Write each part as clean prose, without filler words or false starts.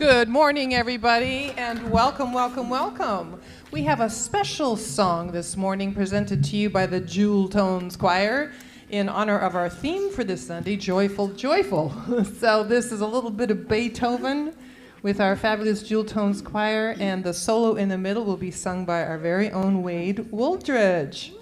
Good morning, everybody, and welcome, welcome, welcome. We have a special song this morning presented to you by the Jewel Tones Choir in honor of our theme for this Sunday, Joyful, Joyful. So this is a little bit of Beethoven with our fabulous Jewel Tones Choir, and the solo in the middle will be sung by our very own Wade Wooldridge.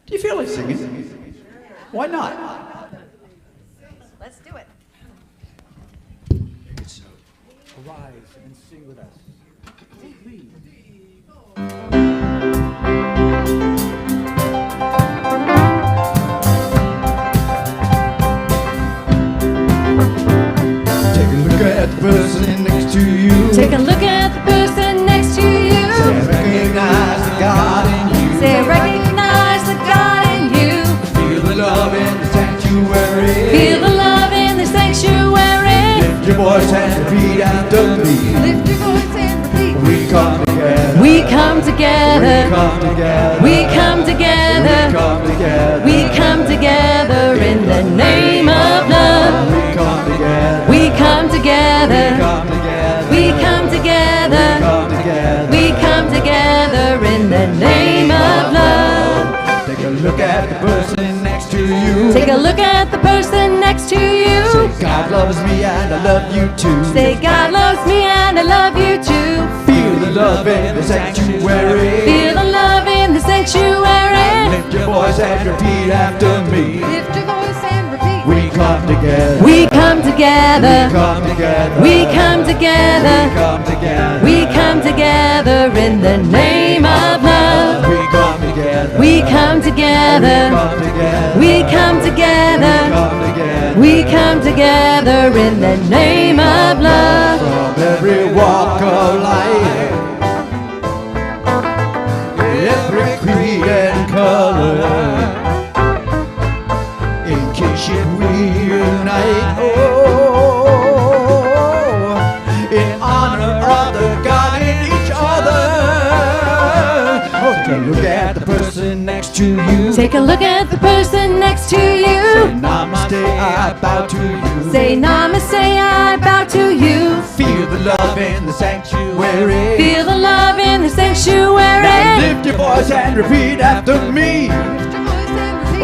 Do you feel like singing? Why not? Let's do it. So, arise and sing with us. Please. Take a look at the person next to you. Take a look at the person next to you. Say, recognize the God in you. Say, recognize the God in you. Feel the love in the sanctuary. Feel the love in the sanctuary. Lift your voice and repeat after me. Lift your voice and repeat. We come together. We come together. We come together. We come together. We come together. We come together in the name of love. We come together. We Take a look at the person next to you. Say, God loves me and I love you too. Say, God loves me and I love you too. Feel the love in the sanctuary. Feel the love in the sanctuary. Lift your voice and repeat after me. Lift your voice and repeat. We come together. We come together. Come together. We come together. Come together. We come together in the name of love. We come together. We come together. Come together. We come together. Come together. We come together in the name of love. From every walk of life, every creed and color, in kinship we unite. Oh, in honor of the God in each other. Oh, take a look at the person next to you. Take a look at the person next to you. Say namaste, I bow to you. Say namaste, I bow to you. Feel the love in the sanctuary. Feel the love in the sanctuary. Now lift your voice and repeat after me.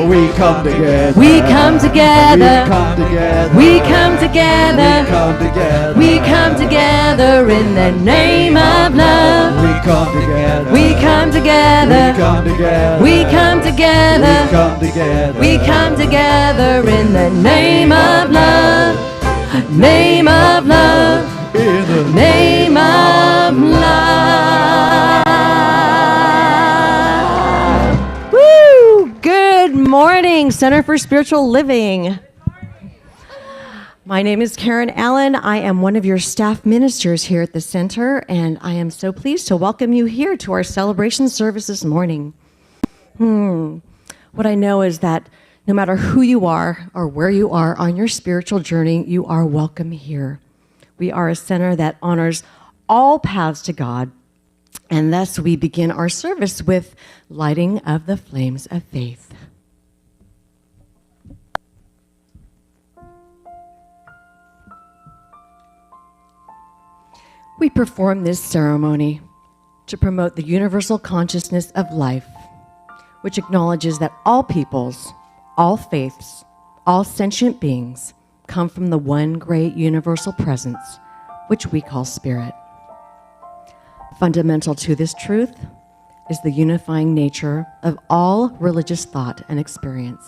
We come together. We come together. We come together. We come together. Come together. We come together in the name of love. We come together. We come together. We come together. We come together. We come together. We come together in the name of love. Name of love. In the Name of love. Woo! Good morning, Center for Spiritual Living. My name is Karen Allen. I am one of your staff ministers here at the center, and I am so pleased to welcome you here to our celebration service this morning. What I know is that no matter who you are or where you are on your spiritual journey, you are welcome here. We are a center that honors all paths to God, and thus we begin our service with lighting of the flames of faith. We perform this ceremony to promote the universal consciousness of life, which acknowledges that all peoples, all faiths, all sentient beings come from the one great universal presence, which we call spirit. Fundamental to this truth is the unifying nature of all religious thought and experience,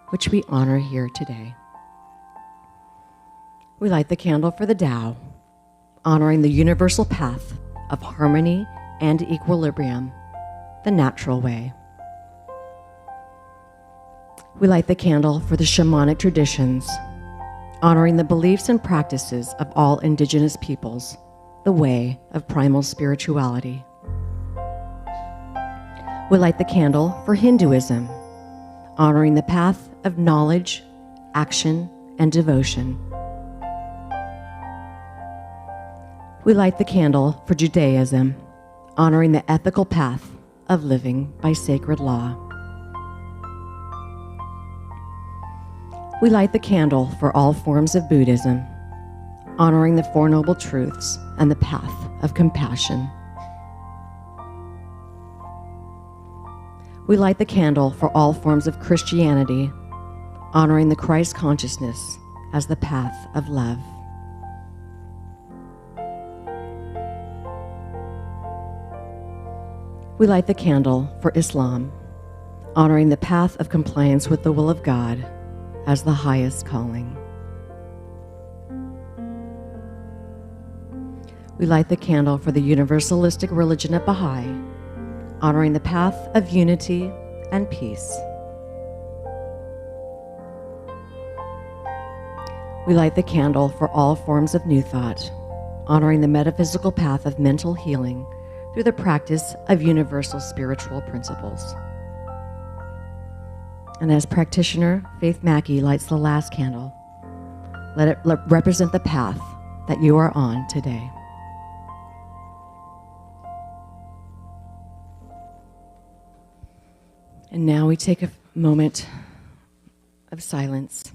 which we honor here today. We light the candle for the Tao, honoring the universal path of harmony and equilibrium, the natural way. We light the candle for the shamanic traditions, honoring the beliefs and practices of all indigenous peoples, the way of primal spirituality. We light the candle for Hinduism, honoring the path of knowledge, action, and devotion. We light the candle for Judaism, honoring the ethical path of living by sacred law. We light the candle for all forms of Buddhism, honoring the Four Noble Truths and the path of compassion. We light the candle for all forms of Christianity, honoring the Christ consciousness as the path of love. We light the candle for Islam, honoring the path of compliance with the will of God as the highest calling. We light the candle for the universalistic religion of Baha'i, honoring the path of unity and peace. We light the candle for all forms of New Thought, honoring the metaphysical path of mental healing through the practice of universal spiritual principles. And as practitioner, Faith Mackey lights the last candle. Let it represent the path that you are on today. And now we take a moment of silence.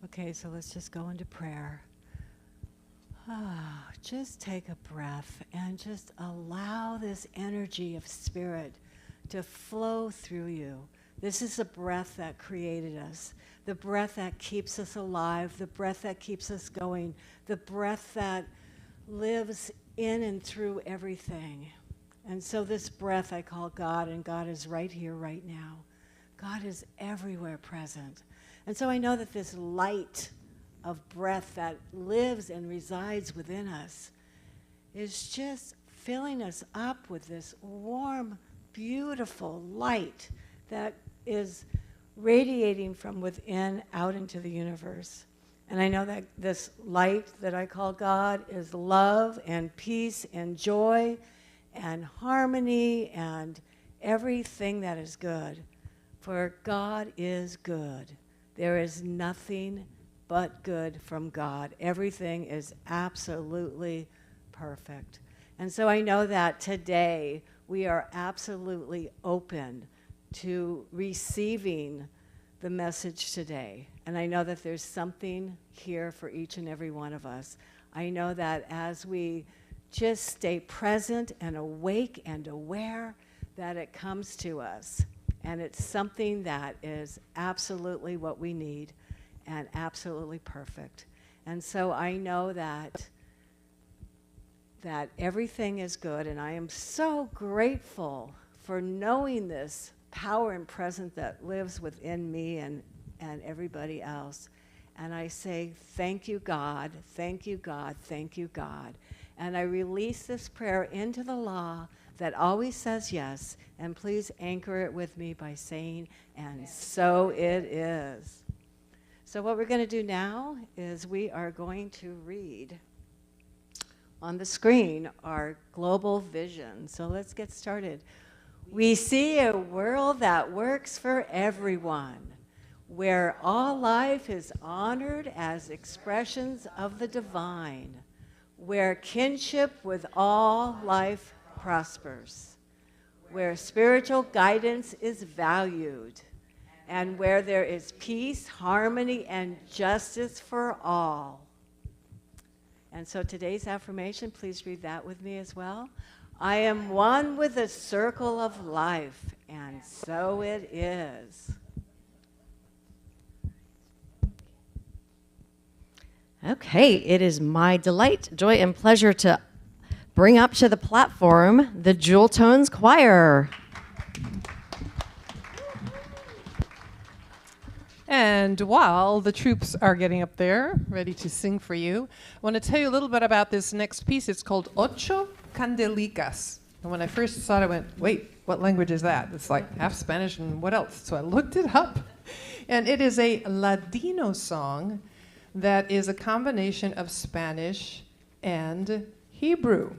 Okay, so let's just go into prayer. Just take a breath and just allow this energy of spirit to flow through you. This is the breath that created us, the breath that keeps us alive, the breath that keeps us going, the breath that lives in and through everything. And so this breath I call God, and God is right here, right now. God is everywhere present. And so I know that this light of breath that lives and resides within us is just filling us up with this warm, beautiful light that is radiating from within out into the universe. And I know that this light that I call God is love and peace and joy and harmony and everything that is good. For God is good. There is nothing but good from God. Everything is absolutely perfect. And so I know that today we are absolutely open to receiving the message today. And I know that there's something here for each and every one of us. I know that as we just stay present and awake and aware, that it comes to us. And it's something that is absolutely what we need and absolutely perfect. And so I know that everything is good, and I am so grateful for knowing this power and presence that lives within me and everybody else. And I say, thank you, God, thank you, God, thank you, God. And I release this prayer into the law that always says yes, and please anchor it with me by saying, and so it is. So what we're going to do now is we are going to read on the screen our global vision. So let's get started. We see a world that works for everyone, where all life is honored as expressions of the divine, where kinship with all life prospers, where spiritual guidance is valued, and where there is peace, harmony, and justice for all. And so today's affirmation, please read that with me as well. I am one with the circle of life, and so it is. Okay, it is my delight, joy, and pleasure to bring up to the platform the Jewel Tones Choir. And while the troops are getting up there, ready to sing for you, I want to tell you a little bit about this next piece. It's called Ocho Candelicas. And when I first saw it, I went, wait, what language is that? It's like half Spanish and what else? So I looked it up. And it is a Ladino song that is a combination of Spanish and Hebrew.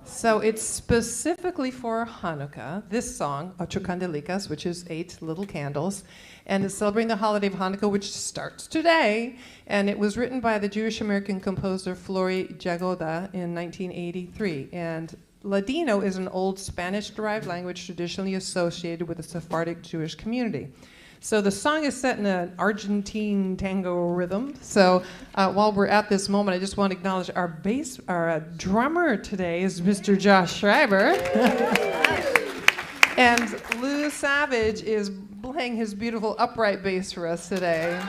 So it's specifically for Hanukkah, this song, Ocho Candelicas, which is 8 little candles, and it's celebrating the holiday of Hanukkah, which starts today. And it was written by the Jewish-American composer Flori Jagoda in 1983. And Ladino is an old Spanish-derived language traditionally associated with the Sephardic Jewish community. So the song is set in an Argentine tango rhythm. So while we're at this moment, I just want to acknowledge our drummer today is Mr. Josh Schreiber. And Lou Savage is playing his beautiful upright bass for us today.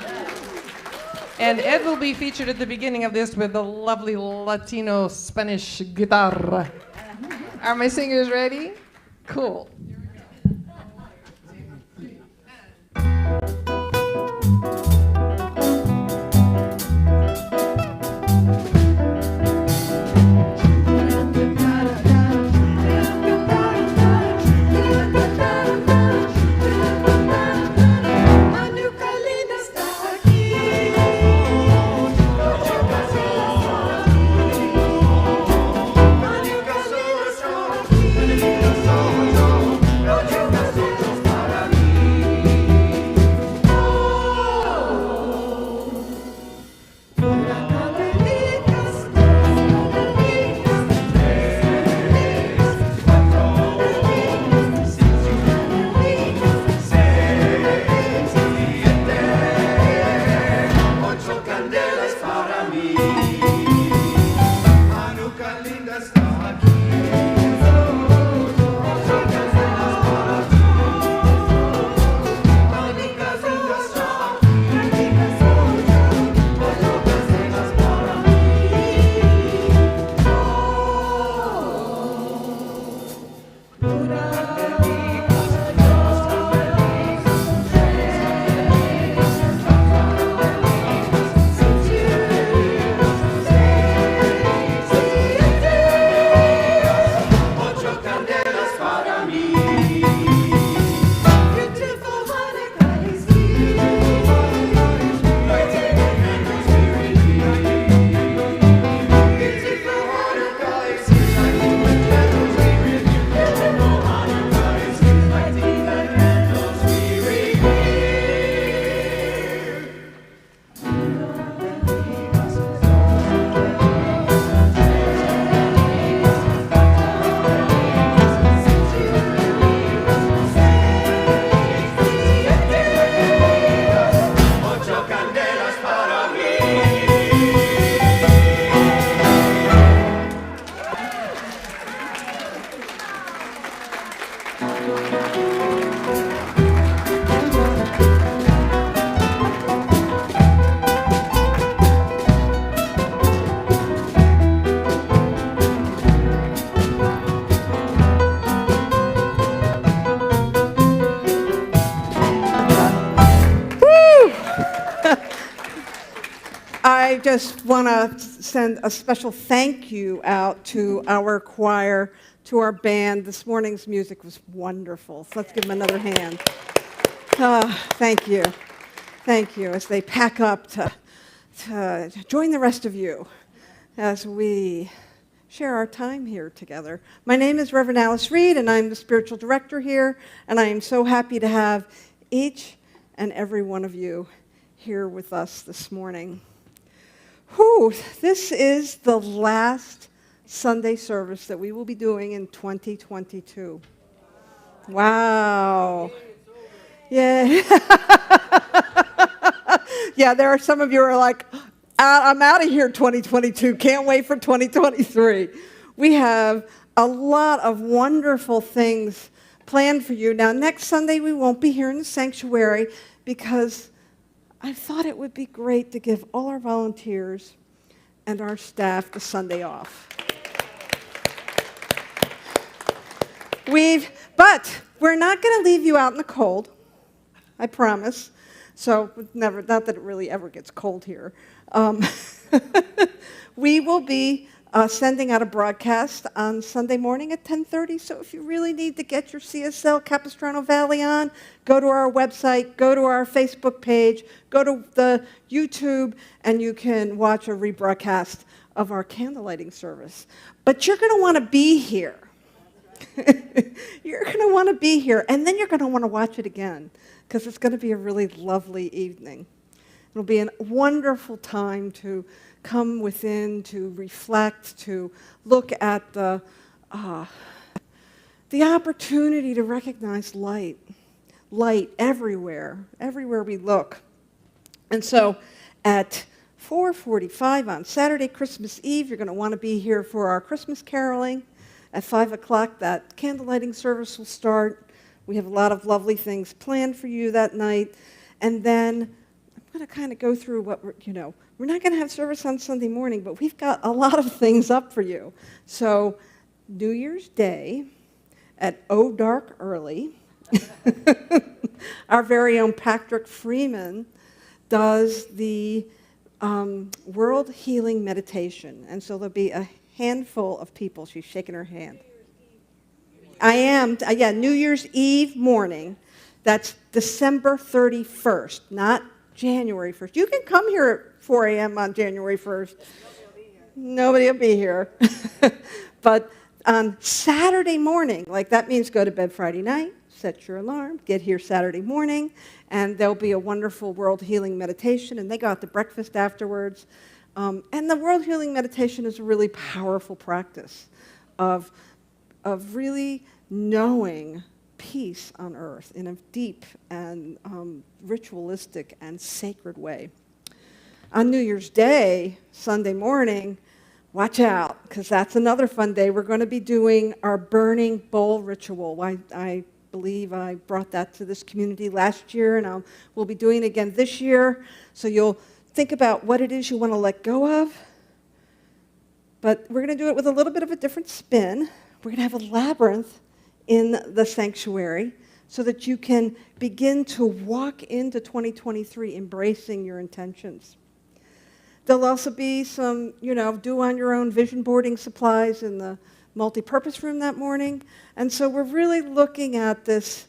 And Ed will be featured at the beginning of this with the lovely Latino Spanish guitar. Are my singers ready? Cool. Soul. I just want to send a special thank you out to our choir, to our band. This morning's music was wonderful. So let's give them another hand. Thank you. Thank you as they pack up to join the rest of you as we share our time here together. My name is Reverend Alice Reid, and I'm the spiritual director here, and I am so happy to have each and every one of you here with us this morning. Whew, this is the last Sunday service that we will be doing in 2022. Wow. Yeah. Yeah, there are some of you who are like, I'm out of here 2022. Can't wait for 2023. We have a lot of wonderful things planned for you. Now, next Sunday we won't be here in the sanctuary because I thought it would be great to give all our volunteers and our staff the Sunday off. But we're not going to leave you out in the cold, I promise. So not that it really ever gets cold here. We will be sending out a broadcast on Sunday morning at 10:30. So if you really need to get your CSL Capistrano Valley on, go to our website, go to our Facebook page, go to the YouTube, and you can watch a rebroadcast of our candlelighting service. But you're going to want to be here. You're going to want to be here, and then you're going to want to watch it again because it's going to be a really lovely evening. It'll be a wonderful time to come within, to reflect, to look at the opportunity to recognize light everywhere we look. And so at 4:45 on Saturday, Christmas Eve, you're going to want to be here for our Christmas caroling. At 5 o'clock, that candlelighting service will start. We have a lot of lovely things planned for you that night. And then I'm going to kind of go through what we're not going to have service on Sunday morning, but we've got a lot of things up for you. So New Year's Day at dark early, our very own Patrick Freeman does the World Healing Meditation. And so there'll be a handful of people. She's shaking her hand. I am. New Year's Eve morning. That's December 31st, not January 1st. You can come here at 4 a.m. on January 1st. Nobody will be here. But on Saturday morning, that means go to bed Friday night, set your alarm, get here Saturday morning, and there'll be a wonderful World Healing Meditation, and they go out to breakfast afterwards. And the World Healing Meditation is a really powerful practice of really knowing peace on earth in a deep and ritualistic and sacred way. On New Year's Day, Sunday morning, watch out, because that's another fun day. We're going to be doing our burning bowl ritual. I believe I brought that to this community last year, and we'll be doing it again this year. So you'll think about what it is you want to let go of. But we're going to do it with a little bit of a different spin. We're going to have a labyrinth in the sanctuary so that you can begin to walk into 2023 embracing your intentions. There'll also be some, do-on-your-own vision boarding supplies in the multi-purpose room that morning. And so we're really looking at this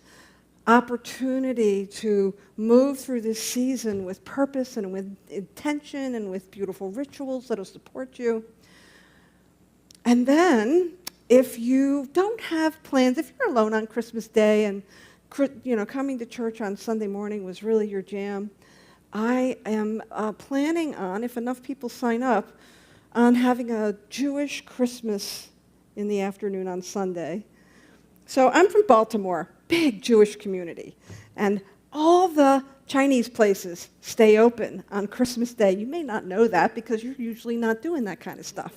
opportunity to move through this season with purpose and with intention and with beautiful rituals that'll support you. And then, if you don't have plans, if you're alone on Christmas Day and coming to church on Sunday morning was really your jam, I am planning on, if enough people sign up, on having a Jewish Christmas in the afternoon on Sunday. So I'm from Baltimore, big Jewish community, and all the Chinese places stay open on Christmas Day. You may not know that because you're usually not doing that kind of stuff.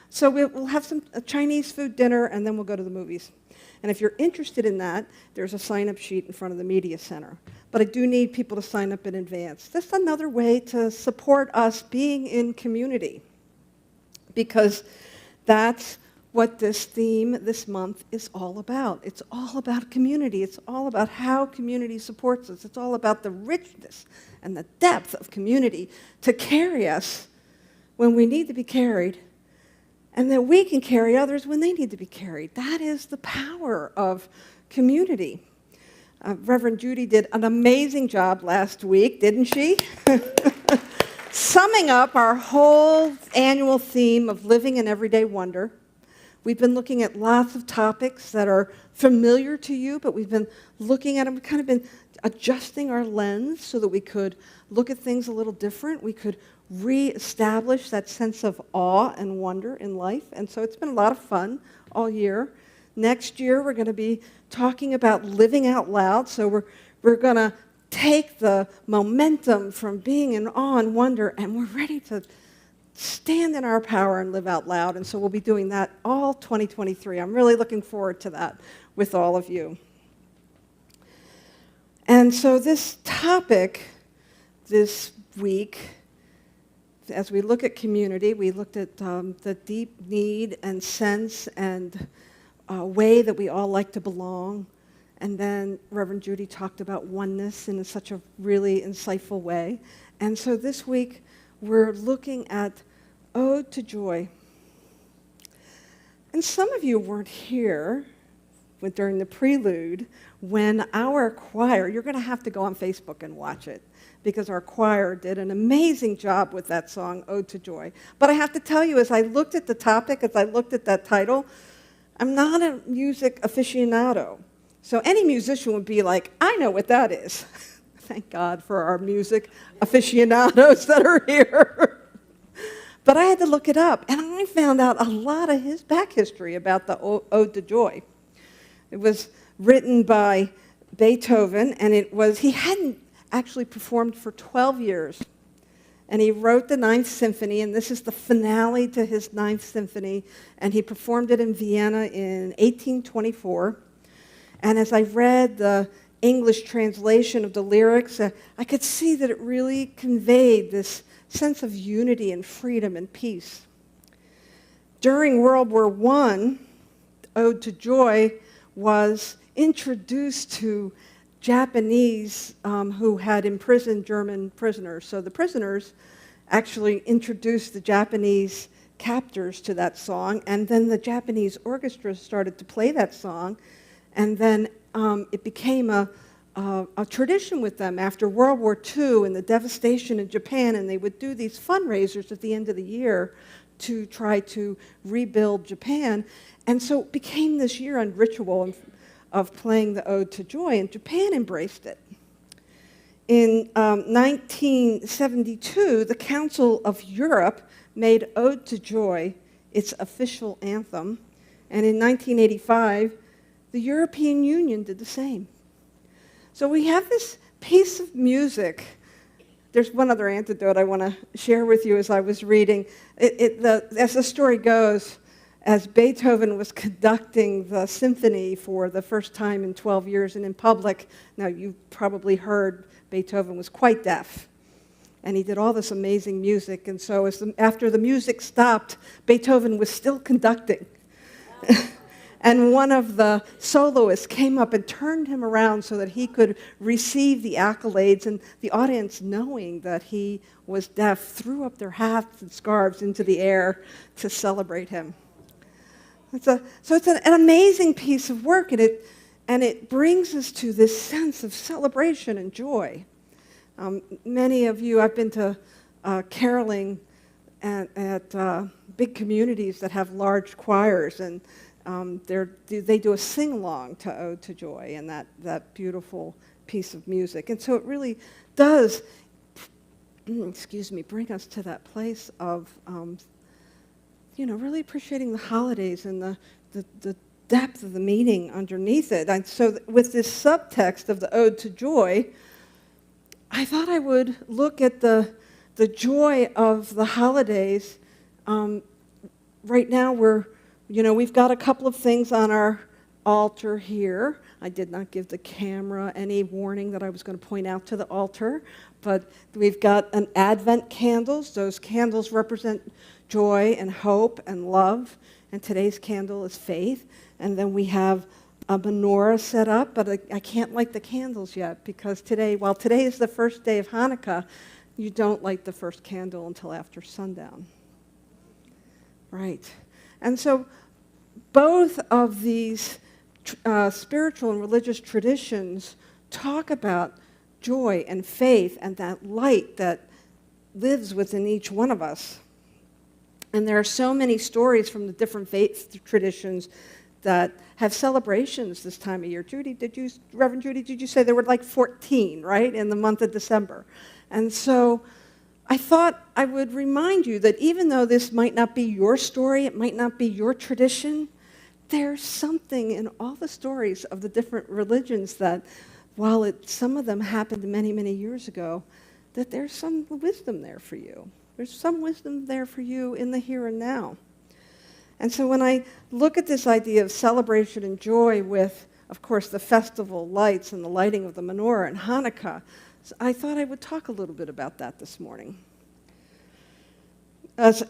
So we'll have a Chinese food dinner, and then we'll go to the movies. And if you're interested in that, there's a sign-up sheet in front of the media center. But I do need people to sign up in advance. That's another way to support us being in community, because that's what this theme this month is all about. It's all about community. It's all about how community supports us. It's all about the richness and the depth of community to carry us when we need to be carried, and that we can carry others when they need to be carried. That is the power of community. Reverend Judy did an amazing job last week, didn't she? Summing up our whole annual theme of living in everyday wonder. We've been looking at lots of topics that are familiar to you, but we've been looking at them. We've kind of been adjusting our lens so that we could look at things a little different. We could reestablish that sense of awe and wonder in life. And so it's been a lot of fun all year. Next year, we're going to be talking about living out loud. So we're going to take the momentum from being in awe and wonder, and we're ready to stand in our power and live out loud. And so we'll be doing that all 2023. I'm really looking forward to that with all of you. And so this topic this week, as we look at community, we looked at the deep need and sense and way that we all like to belong. And then Reverend Judy talked about oneness in such a really insightful way. And so this week, we're looking at Ode to Joy. And some of you weren't here during the prelude when our choir, you're going to have to go on Facebook and watch it, because our choir did an amazing job with that song, Ode to Joy. But I have to tell you, as I looked at the topic, as I looked at that title, I'm not a music aficionado. So any musician would be like, I know what that is. Thank God for our music aficionados that are here. But I had to look it up, and I found out a lot of his back history about the Ode to Joy. It was written by Beethoven, and he hadn't actually performed for 12 years. And he wrote the Ninth Symphony, and this is the finale to his Ninth Symphony, and he performed it in Vienna in 1824. And as I read the English translation of the lyrics, I could see that it really conveyed this sense of unity and freedom and peace. During World War I, Ode to Joy was introduced to Japanese who had imprisoned German prisoners. So the prisoners actually introduced the Japanese captors to that song, and then the Japanese orchestra started to play that song, and then it became a tradition with them after World War II and the devastation in Japan, and they would do these fundraisers at the end of the year to try to rebuild Japan. And so it became this year-end ritual of playing the Ode to Joy, and Japan embraced it. In 1972, the Council of Europe made Ode to Joy its official anthem, and in 1985, the European Union did the same. So we have this piece of music. There's one other anecdote I want to share with you as I was reading. As the story goes, as Beethoven was conducting the symphony for the first time in 12 years and in public, now you've probably heard Beethoven was quite deaf. And he did all this amazing music. And so after the music stopped, Beethoven was still conducting. And one of the soloists came up and turned him around so that he could receive the accolades, and the audience, knowing that he was deaf, threw up their hats and scarves into the air to celebrate him. So it's an amazing piece of work, and it brings us to this sense of celebration and joy. Many of you, I've been to caroling at big communities that have large choirs, and they do a sing-along to Ode to Joy and that beautiful piece of music. And so it really does, bring us to that place of, really appreciating the holidays and the depth of the meaning underneath it. And so with this subtext of the Ode to Joy, I thought I would look at the joy of the holidays. Right now we've got a couple of things on our altar here. I did not give the camera any warning that I was going to point out to the altar, but we've got an Advent candles. Those candles represent joy and hope and love. and today's candle is faith. And then we have a menorah set up, but I can't light the candles yet because while today is the first day of Hanukkah, you don't light the first candle until after sundown. Right. And so both of these spiritual and religious traditions talk about joy and faith and that light that lives within each one of us. And there are so many stories from the different faith traditions that have celebrations this time of year. Reverend Judy, did you say there were like 14, right, in the month of December? And so I thought I would remind you that even though this might not be your story, it might not be your tradition, there's something in all the stories of the different religions that, while some of them happened many, many years ago, that there's some wisdom there for you. There's some wisdom there for you in the here and now. And so when I look at this idea of celebration and joy with, of course, the festival lights and the lighting of the menorah and Hanukkah, I thought I would talk a little bit about that this morning. As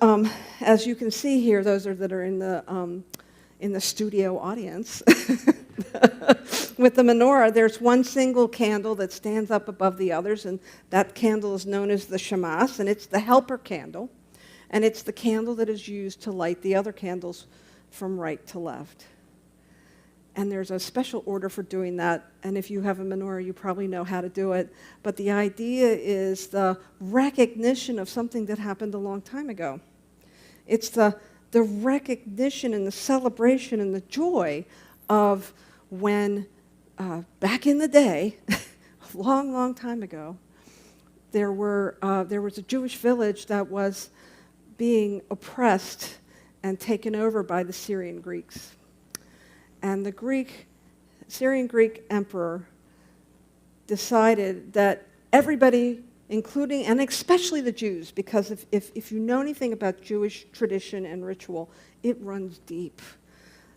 you can see here, those that are in the studio audience, with the menorah, there's one single candle that stands up above the others, and that candle is known as the shamas, and it's the helper candle, and it's the candle that is used to light the other candles from right to left. And there's a special order for doing that, and if you have a menorah, you probably know how to do it. But the idea is the recognition of something that happened a long time ago. It's the recognition and the celebration and the joy of when, back in the day, a long, long time ago, there was a Jewish village that was being oppressed and taken over by the Syrian Greeks. And the Syrian Greek emperor decided that everybody, including and especially the Jews, because if you know anything about Jewish tradition and ritual, it runs deep.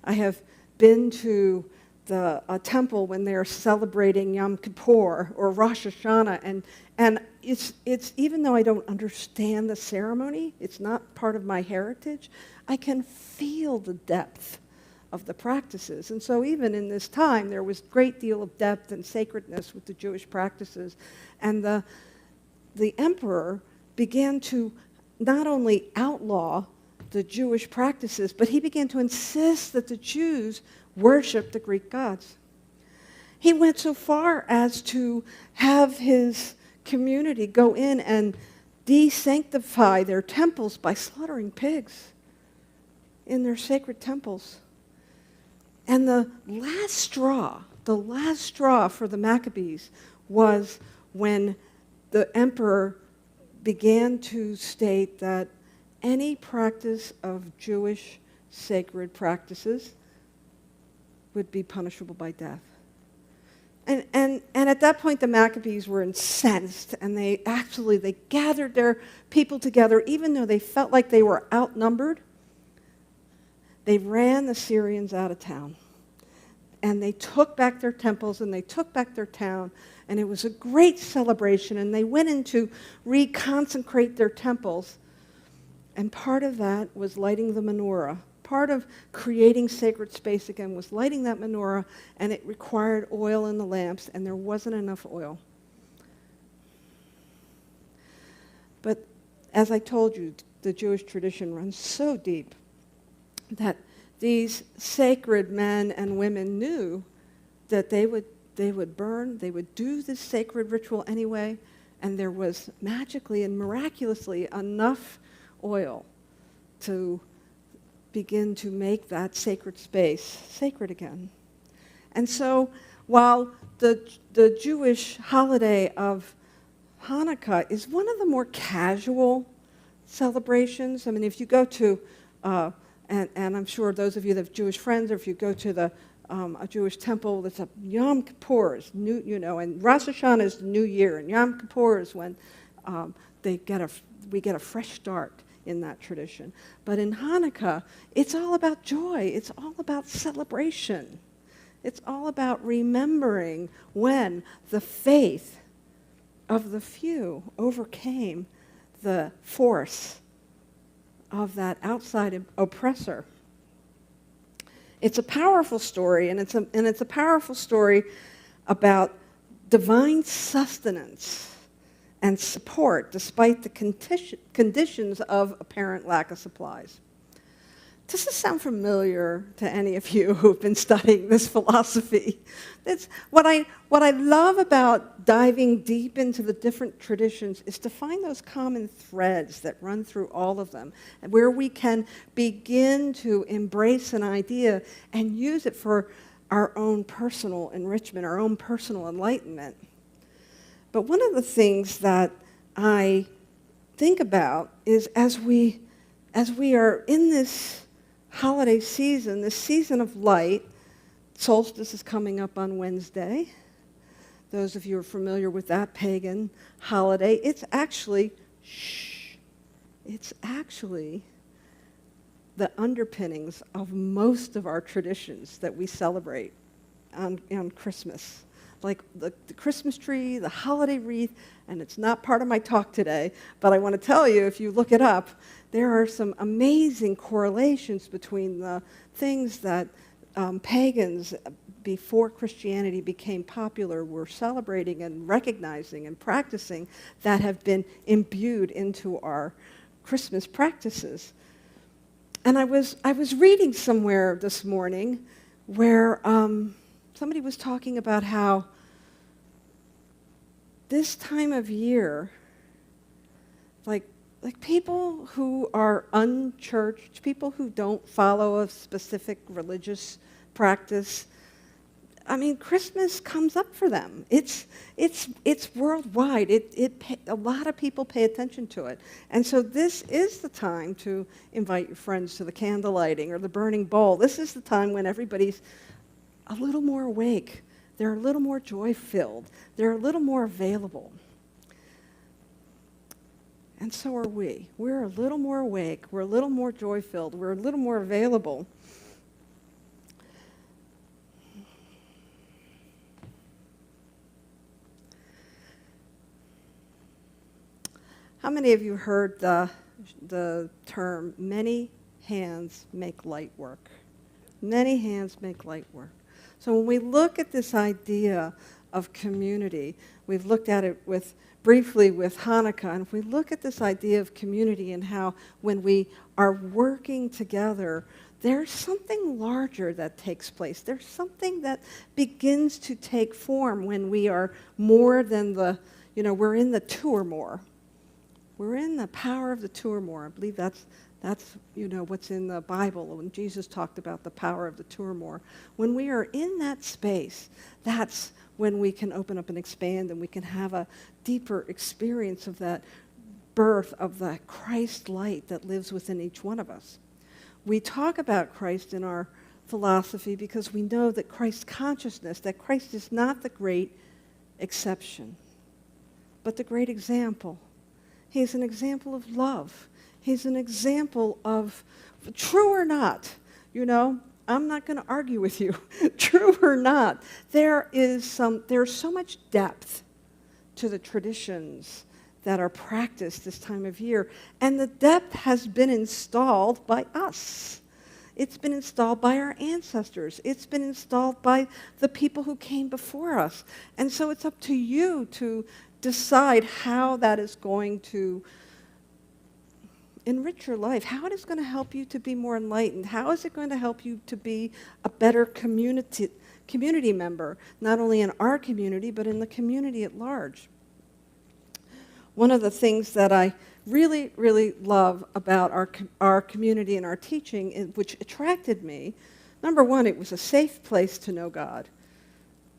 I have been to a temple when they're celebrating Yom Kippur or Rosh Hashanah, and it's even though I don't understand the ceremony, it's not part of my heritage, I can feel the depth of the practices. And so even in this time, there was a great deal of depth and sacredness with the Jewish practices. And the emperor began to not only outlaw the Jewish practices, but he began to insist that the Jews worship the Greek gods. He went so far as to have his community go in and de-sanctify their temples by slaughtering pigs in their sacred temples. And the last straw for the Maccabees was when the emperor began to state that any practice of Jewish sacred practices would be punishable by death. And at that point, the Maccabees were incensed, and they gathered their people together, even though they felt like they were outnumbered. They ran the Syrians out of town. And they took back their temples, and they took back their town, and it was a great celebration, and they went in to reconsecrate their temples. And part of that was lighting the menorah. Part of creating sacred space again was lighting that menorah, and it required oil in the lamps, and there wasn't enough oil. But as I told you, the Jewish tradition runs so deep that these sacred men and women knew that they would do this sacred ritual anyway, and there was magically and miraculously enough oil to begin to make that sacred space sacred again. And so while the Jewish holiday of Hanukkah is one of the more casual celebrations, I mean, if you go to and I'm sure those of you that have Jewish friends, or if you go to a Jewish temple, it's a Yom Kippur is new, and Rosh Hashanah is the New Year, and Yom Kippur is when we get a fresh start in that tradition. But in Hanukkah, it's all about joy. It's all about celebration. It's all about remembering when the faith of the few overcame the force of that outside oppressor. It's a powerful story, and it's a powerful story about divine sustenance and support despite the conditions of apparent lack of supplies. Does this sound familiar to any of you who've been studying this philosophy? It's what I love about diving deep into the different traditions is to find those common threads that run through all of them, and where we can begin to embrace an idea and use it for our own personal enrichment, our own personal enlightenment. But one of the things that I think about is as we are in this holiday season, this season of light, solstice is coming up on Wednesday. Those of you who are familiar with that pagan holiday, it's actually the underpinnings of most of our traditions that we celebrate on Christmas. Like the Christmas tree, the holiday wreath, and it's not part of my talk today, but I want to tell you, if you look it up, there are some amazing correlations between the things that pagans, before Christianity became popular, were celebrating and recognizing and practicing that have been imbued into our Christmas practices. And I was reading somewhere this morning where somebody was talking about how this time of year, like people who are unchurched, people who don't follow a specific religious practice, I mean, Christmas comes up for them. It's worldwide. A lot of people pay attention to it. And so this is the time to invite your friends to the candle lighting or the burning bowl. This is the time when everybody's a little more awake. They're a little more joy-filled. They're a little more available. And so are we. We're a little more awake. We're a little more joy-filled. We're a little more available. How many of you heard the term, many hands make light work? Many hands make light work. So when we look at this idea of community, we've looked at it briefly with Hanukkah, and if we look at this idea of community and how when we are working together, there's something larger that takes place. There's something that begins to take form when we are more than we're in the two or more. We're in the power of the two or more. I believe that's what's in the Bible when Jesus talked about the power of the two or more. When we are in that space, that's when we can open up and expand, and we can have a deeper experience of that birth of the Christ light that lives within each one of us. We talk about Christ in our philosophy because we know that Christ consciousness, that Christ is not the great exception, but the great example. He's an example of love. He's an example of, true or not, I'm not going to argue with you. True or not, there's so much depth to the traditions that are practiced this time of year, and the depth has been installed by us. It's been installed by our ancestors. It's been installed by the people who came before us. And so it's up to you to decide how that is going to enrich your life, how it is going to help you to be more enlightened, how is it going to help you to be a better community member, not only in our community, but in the community at large. One of the things that I really, really love about our community and our teaching, which attracted me, number one, it was a safe place to know God.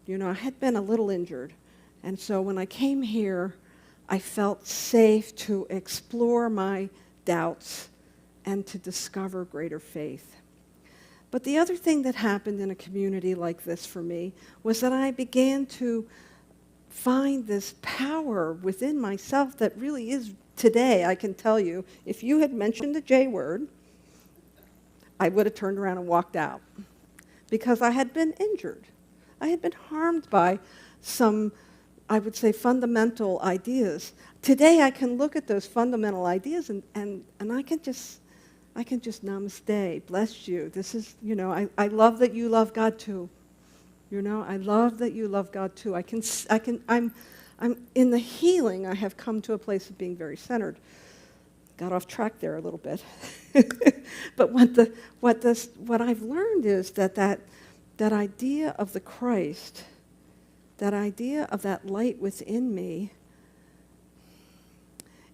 I had been a little injured, and so when I came here, I felt safe to explore my doubts and to discover greater faith. But the other thing that happened in a community like this for me was that I began to find this power within myself that really is, today, I can tell you, if you had mentioned the J word, I would have turned around and walked out because I had been injured. I had been harmed by some, I would say, fundamental ideas. Today I can look at those fundamental ideas and I can just namaste, bless you. This is, I love that you love God too. I love that you love God too. I'm in the healing, I have come to a place of being very centered. Got off track there a little bit. But what I've learned is that idea of the Christ, that idea of that light within me,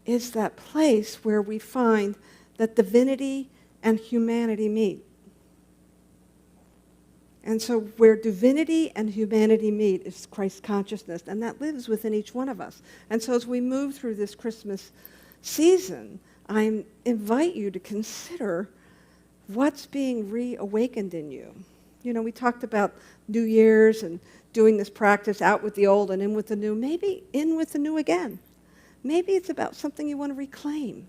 is that place where we find that divinity and humanity meet. And so where divinity and humanity meet is Christ consciousness, and that lives within each one of us. And so as we move through this Christmas season, I invite you to consider what's being reawakened in you. We talked about New Year's and doing this practice, out with the old and in with the new. Maybe in with the new again. Maybe it's about something you want to reclaim.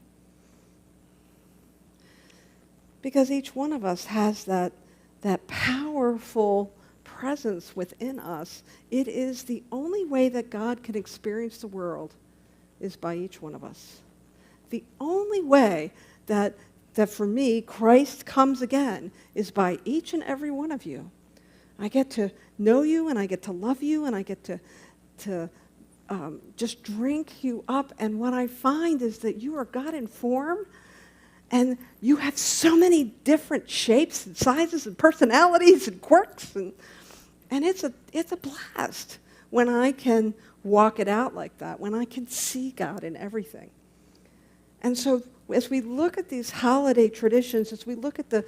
Because each one of us has that powerful presence within us. It is the only way that God can experience the world is by each one of us. The only way that for me, Christ comes again is by each and every one of you. I get to know you, and I get to love you, and I get to just drink you up. And what I find is that you are God in form, and you have so many different shapes and sizes and personalities and quirks, and it's a blast when I can walk it out like that, when I can see God in everything. And so as we look at these holiday traditions, as we look at the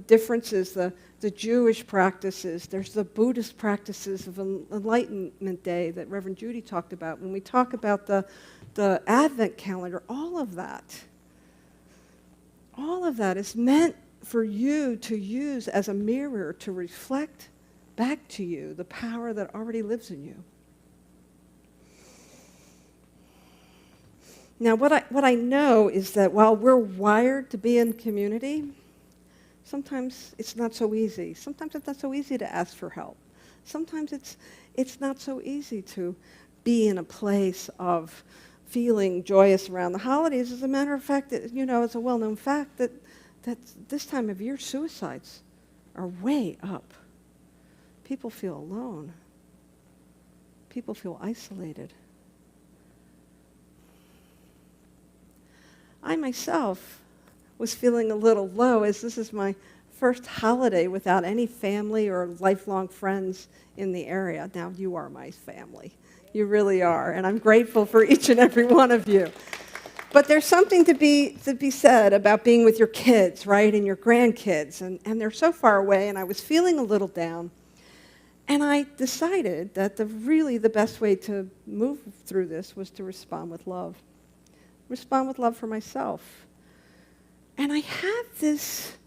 differences, the Jewish practices, there's the Buddhist practices of Enlightenment Day that Reverend Judy talked about. When we talk about the Advent calendar, all of that is meant for you to use as a mirror to reflect back to you the power that already lives in you. Now, what I know is that while we're wired to be in community, sometimes it's not so easy. Sometimes it's not so easy to ask for help. Sometimes it's not so easy to be in a place of feeling joyous around the holidays. As a matter of fact, it's a well-known fact that this time of year suicides are way up. People feel alone. People feel isolated. I myself was feeling a little low, as this is my first holiday without any family or lifelong friends in the area. Now, you are my family. You really are, and I'm grateful for each and every one of you. But there's something to be said about being with your kids, right, and your grandkids, and they're so far away, and I was feeling a little down. And I decided that the best way to move through this was to respond with love. Respond with love for myself. And I have this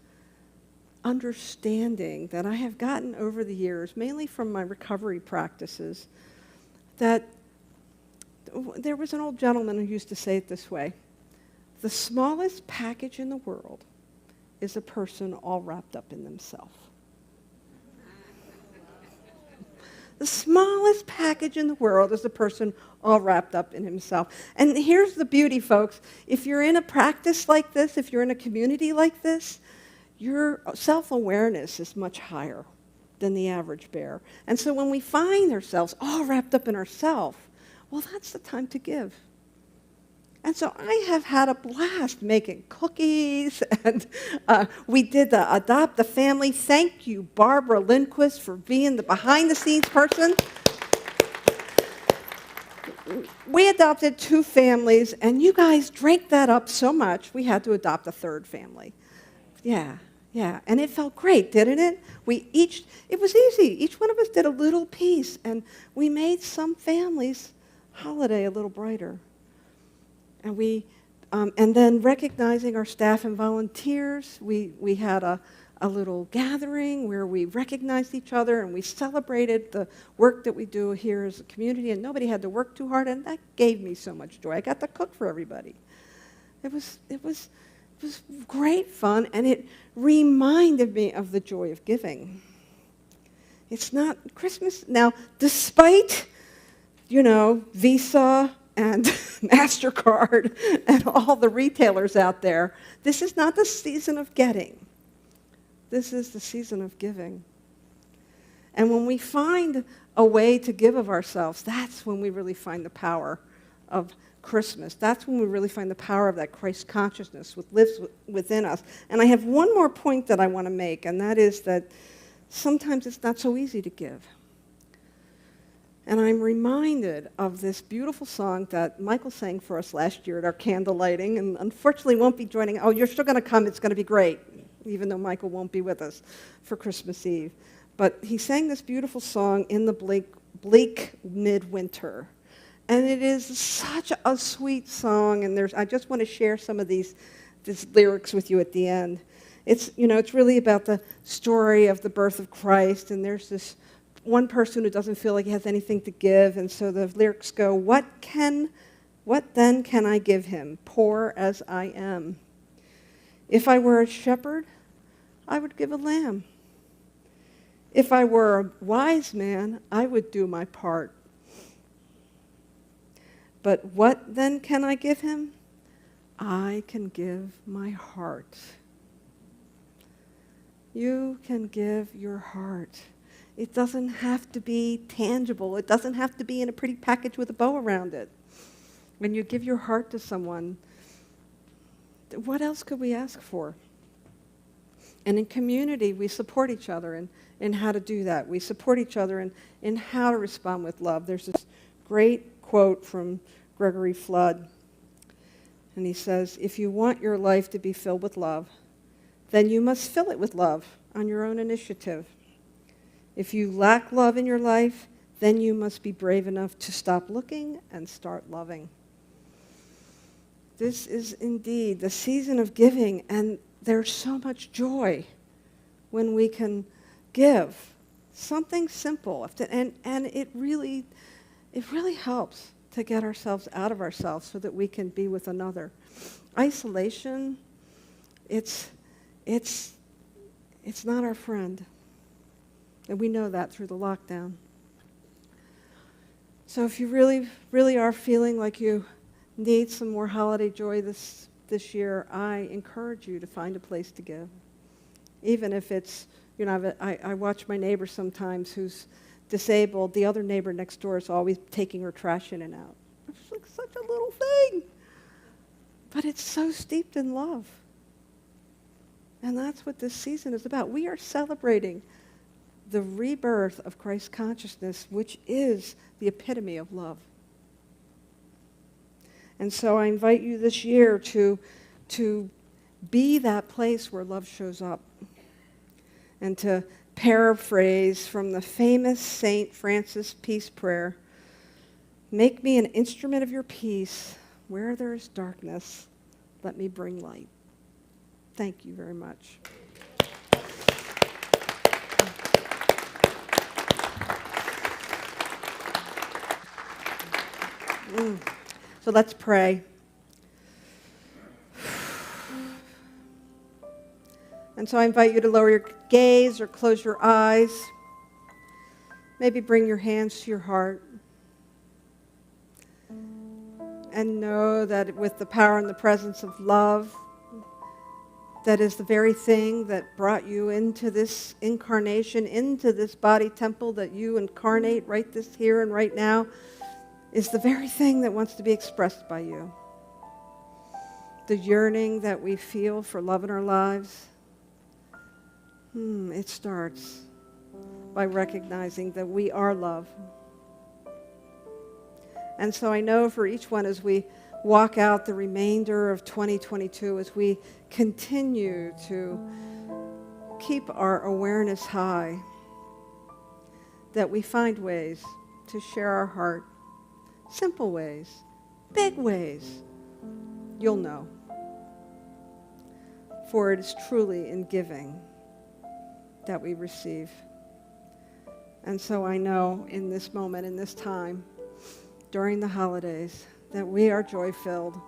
understanding that I have gotten over the years, mainly from my recovery practices, that there was an old gentleman who used to say it this way: the smallest package in the world is a person all wrapped up in themselves. The smallest package in the world is a person all wrapped up in himself. And here's the beauty, folks. If you're in a practice like this, if you're in a community like this, your self-awareness is much higher than the average bear. And so when we find ourselves all wrapped up in ourselves, well, that's the time to give. And so I have had a blast making cookies, and we did the Adopt the Family. Thank you, Barbara Lindquist, for being the behind-the-scenes person. We adopted 2 families, and you guys drank that up so much, we had to adopt a 3rd family. Yeah, and it felt great, didn't it? It was easy. Each one of us did a little piece, and we made some families' holiday a little brighter. And then recognizing our staff and volunteers, we had a little gathering where we recognized each other and we celebrated the work that we do here as a community, and nobody had to work too hard, and that gave me so much joy. I got to cook for everybody. It was great fun, and it reminded me of the joy of giving. It's not Christmas now, despite Visa and MasterCard and all the retailers out there. This is not the season of getting. This is the season of giving. And when we find a way to give of ourselves, that's when we really find the power of Christmas. That's when we really find the power of that Christ consciousness which lives within us. And I have one more point that I want to make, and that is that sometimes it's not so easy to give. And I'm reminded of this beautiful song that Michael sang for us last year at our candle lighting, and unfortunately won't be joining. Oh, you're still going to come. It's going to be great, even though Michael won't be with us for Christmas Eve. But he sang this beautiful song in the bleak midwinter. And it is such a sweet song, and I just want to share some of these lyrics with you at the end. It's really about the story of the birth of Christ, and there's this one person who doesn't feel like he has anything to give, and so the lyrics go, What then can I give him, poor as I am? If I were a shepherd, I would give a lamb. If I were a wise man, I would do my part. But what then can I give him? I can give my heart. You can give your heart. It doesn't have to be tangible. It doesn't have to be in a pretty package with a bow around it. When you give your heart to someone, what else could we ask for? And in community, we support each other in how to do that. We support each other in how to respond with love. There's this great quote from Gregory Flood, and he says, if you want your life to be filled with love, then you must fill it with love on your own initiative. If you lack love in your life, then you must be brave enough to stop looking and start loving. This is indeed the season of giving, and there's so much joy when we can give something simple, and it really helps to get ourselves out of ourselves so that we can be with another. Isolation, it's not our friend. And we know that through the lockdown. So if you really, really are feeling like you need some more holiday joy this year, I encourage you to find a place to give. Even if it's, I watch my neighbor sometimes who's disabled. The other neighbor next door is always taking her trash in and out. It's like such a little thing. But it's so steeped in love. And that's what this season is about. We are celebrating the rebirth of Christ consciousness, which is the epitome of love. And so I invite you this year to be that place where love shows up. And to paraphrase from the famous St. Francis peace prayer, make me an instrument of your peace. Where there is darkness, let me bring light. Thank you very much. So let's pray. And so I invite you to lower your gaze or close your eyes. Maybe bring your hands to your heart. And know that with the power and the presence of love, that is the very thing that brought you into this incarnation, into this body temple that you incarnate right this here and right now, is the very thing that wants to be expressed by you. The yearning that we feel for love in our lives, it starts by recognizing that we are love. And so I know for each one, as we walk out the remainder of 2022, as we continue to keep our awareness high, that we find ways to share our heart. Simple ways, big ways, you'll know. For it is truly in giving that we receive. And so I know in this moment, in this time, during the holidays, that we are joy-filled,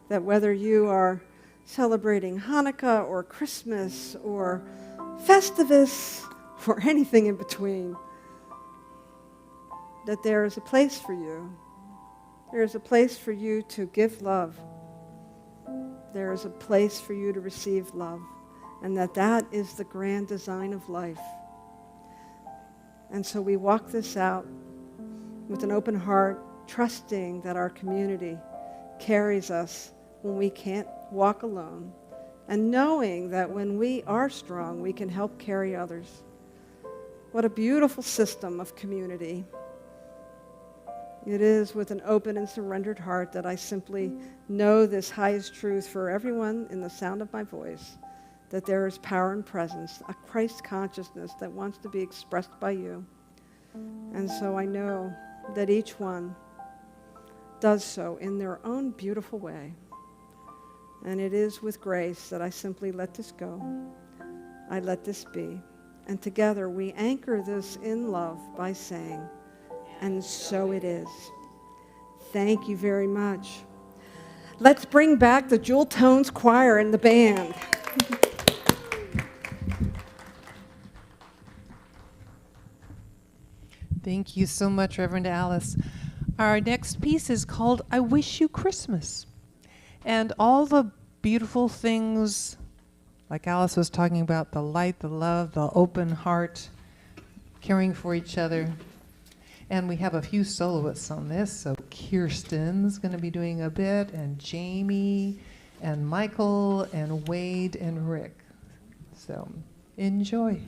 that whether you are celebrating Hanukkah or Christmas or Festivus or anything in between, that there is a place for you. There is a place for you to give love. There is a place for you to receive love. And that is the grand design of life. And so we walk this out with an open heart, trusting that our community carries us when we can't walk alone, and knowing that when we are strong, we can help carry others. What a beautiful system of community. It is with an open and surrendered heart that I simply know this highest truth for everyone in the sound of my voice, that there is power and presence, a Christ consciousness that wants to be expressed by you. And so I know that each one does so in their own beautiful way. And it is with grace that I simply let this go. I let this be. And together we anchor this in love by saying, and so it is. Thank you very much. Let's bring back the Jewel Tones Choir and the band. Thank you so much, Reverend Alice. Our next piece is called I Wish You Christmas. And all the beautiful things, like Alice was talking about, the light, the love, the open heart, caring for each other. And we have a few soloists on this. So Kirsten's going to be doing a bit, and Jamie, and Michael, and Wade, and Rick. So enjoy.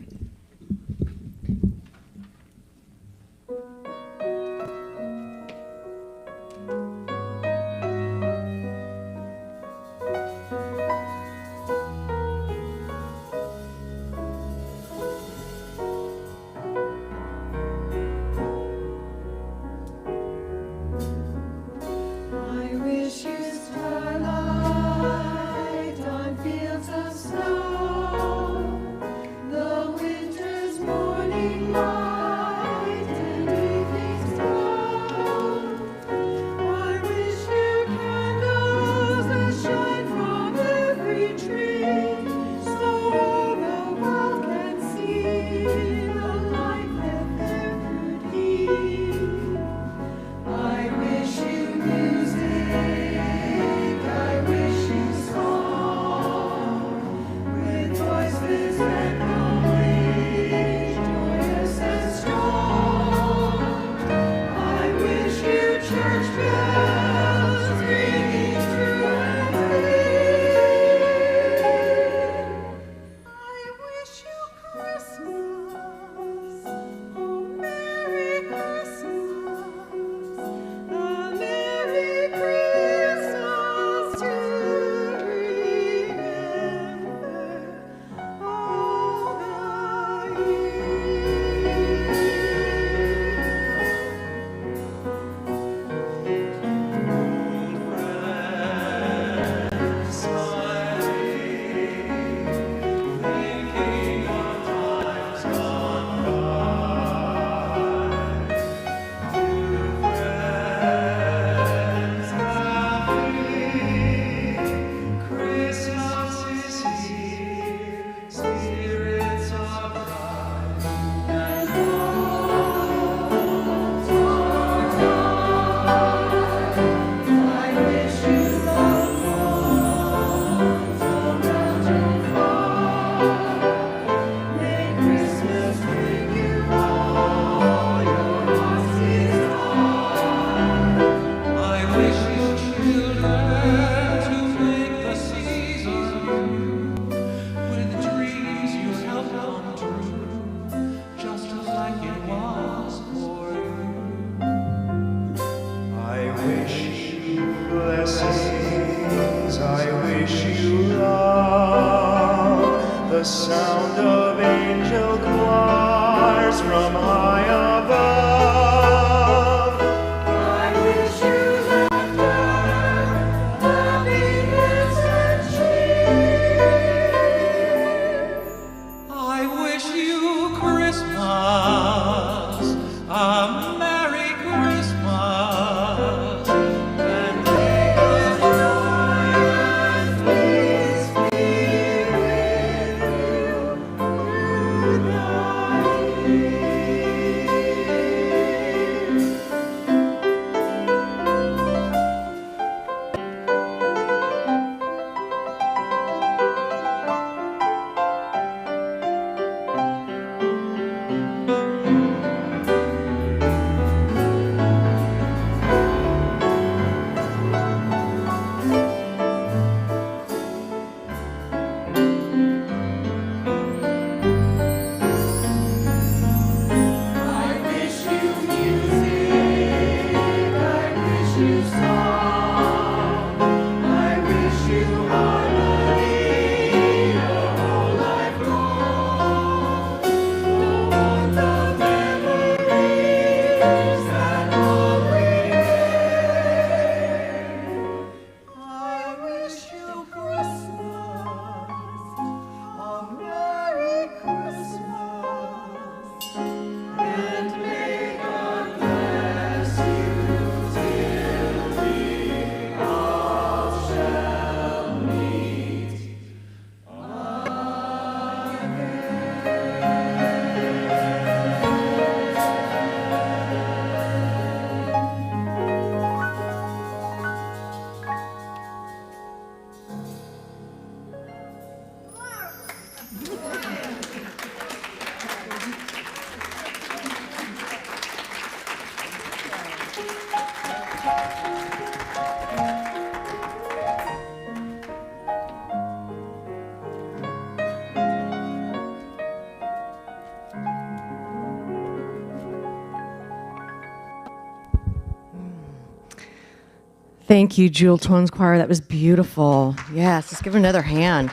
Thank you, Jewel Tones Choir. That was beautiful. Yes, let's give her another hand.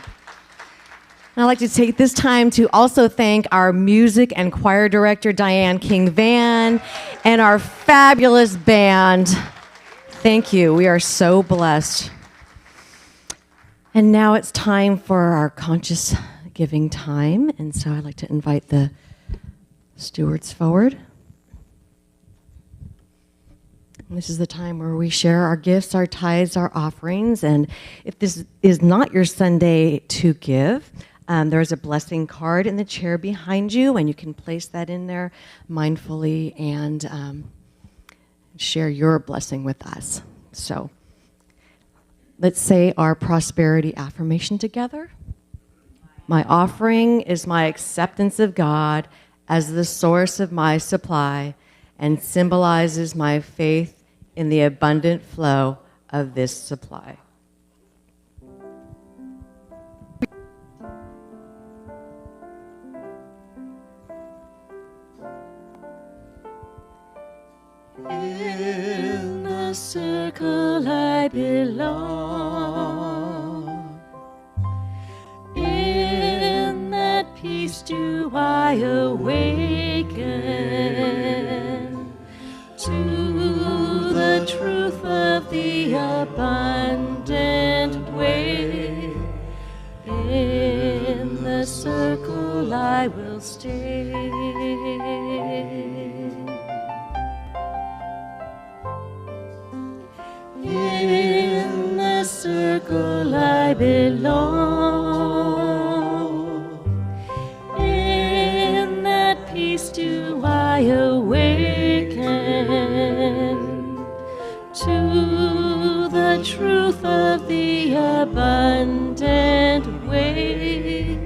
And I'd like to take this time to also thank our music and choir director, Diane King-Van, and our fabulous band. Thank you. We are so blessed. And now it's time for our conscious giving time. And so I'd like to invite the stewards forward. This is the time where we share our gifts, our tithes, our offerings. And if this is not your Sunday to give, there's a blessing card in the chair behind you, and you can place that in there mindfully and share your blessing with us. So let's say our prosperity affirmation together. My offering is my acceptance of God as the source of my supply and symbolizes my faith in the abundant flow of this supply. In the circle I belong. In that peace do I awaken to the truth of the abundant way. In the circle I will stay. In the circle I belong. In that peace do I awaken to the truth of the abundant way.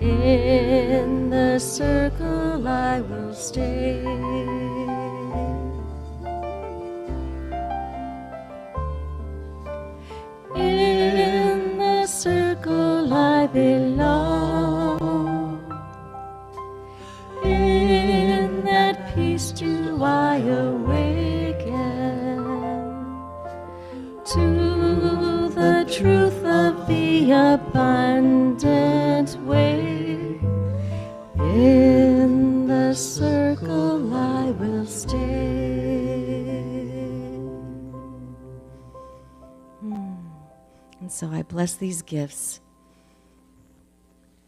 In the circle I will stay. In the circle I belong. In that peace do I awaken to the truth of the abundant way. In the circle I will stay. And so I bless these gifts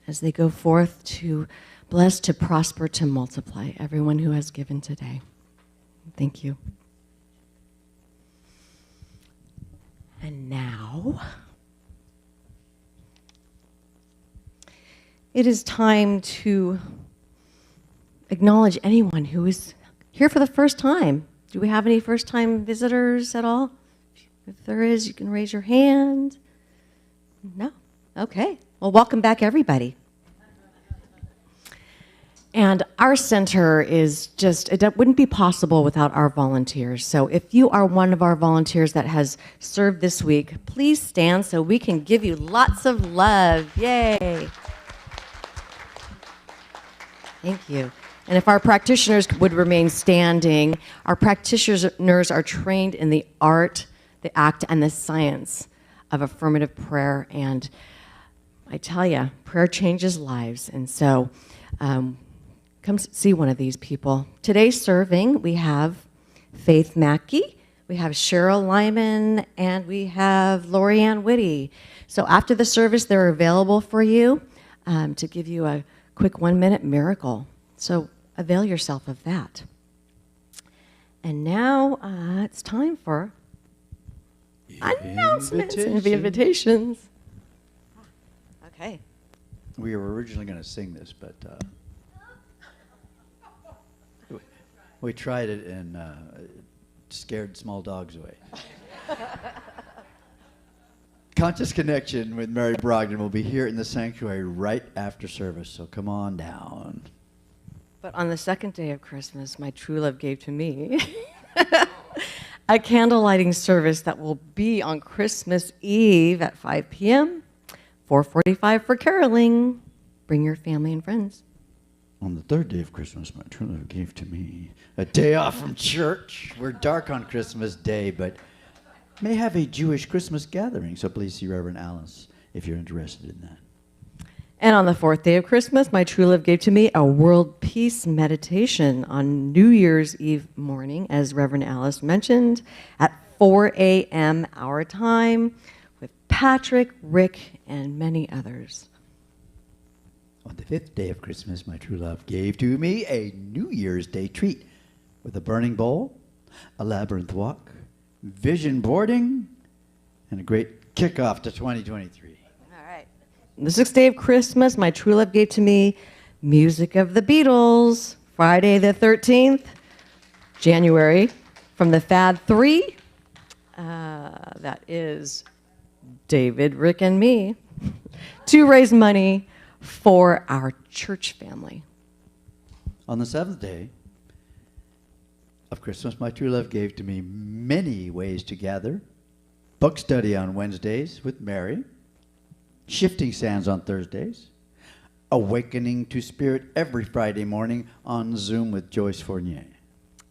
as they go forth to bless, to prosper, to multiply. Everyone who has given today. Thank you. And now, it is time to acknowledge anyone who is here for the first time. Do we have any first-time visitors at all? If there is, you can raise your hand. No? Okay. Well, welcome back, everybody. And our center is just, it wouldn't be possible without our volunteers. So if you are one of our volunteers that has served this week, please stand so we can give you lots of love. Yay. Thank you. And if our practitioners would remain standing, our practitioners are trained in the art, the act, and the science of affirmative prayer. And I tell you, prayer changes lives. And so come see one of these people. Today serving, we have Faith Mackey, we have Cheryl Lyman, and we have Lorianne Whitty. So after the service, they're available for you to give you a quick 1-minute miracle. So avail yourself of that. And now it's time for announcements and invitations. Okay. We were originally going to sing this, but we tried it and scared small dogs away. Conscious Connection with Mary Brogdon will be here in the sanctuary right after service, so come on down. But on the second day of Christmas, my true love gave to me a candle lighting service that will be on Christmas Eve at 5 p.m., 4:45 for caroling. Bring your family and friends. On the third day of Christmas, my true love gave to me a day off from church. We're dark on Christmas Day, but may have a Jewish Christmas gathering, so please see Reverend Alice if you're interested in that. And on the fourth day of Christmas, my true love gave to me a world peace meditation on New Year's Eve morning, as Reverend Alice mentioned, at 4 a.m. our time, with Patrick, Rick, and many others. On the fifth day of Christmas, my true love gave to me a New Year's Day treat with a burning bowl, a labyrinth walk, vision boarding, and a great kickoff to 2023. All right. The sixth day of Christmas, my true love gave to me music of the Beatles, Friday the 13th, January, from the Fad 3. That is David, Rick, and me, to raise money for our church family. On the seventh day of Christmas, my true love gave to me many ways to gather, book study on Wednesdays with Mary, shifting sands on Thursdays, awakening to spirit every Friday morning on Zoom with Joyce Fournier.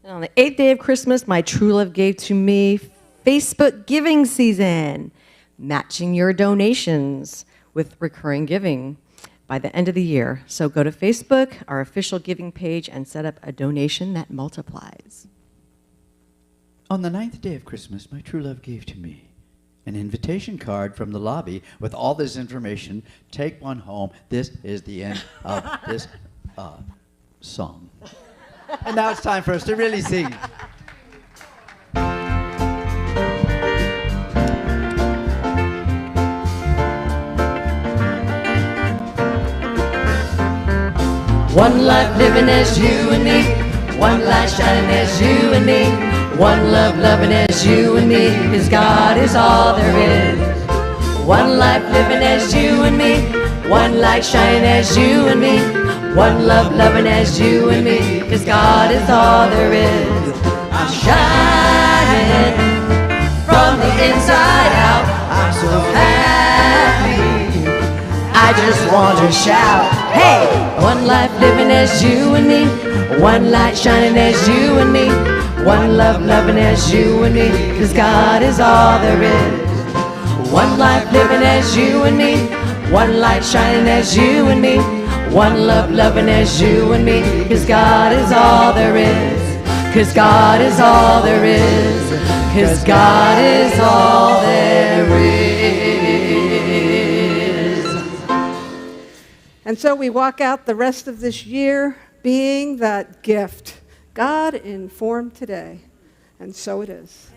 And on the eighth day of Christmas, my true love gave to me Facebook giving season, matching your donations with recurring giving by the end of the year. So go to Facebook, our official giving page, and set up a donation that multiplies. On the ninth day of Christmas, my true love gave to me an invitation card from the lobby with all this information. Take one home. This is the end of this song. And now it's time for us to really sing. One life living as you and me, one light shining as you and me, one love loving as you and me, 'cause God is all there is. One life living as you and me, one light shining as you and me, one love loving as you and me, 'cause God is all there is. I'm shining from the inside out, I'm so happy, I just want to shout, hey! One life living as you and me, one light shining as you and me, one love loving as you and me, 'cause God is all there is. One life living as you and me, one light shining as you and me, one love loving as you and me, 'cause God is all there is. 'Cause God is all there is. 'Cause God is all there is. And so we walk out the rest of this year being that gift God informed today. And so it is.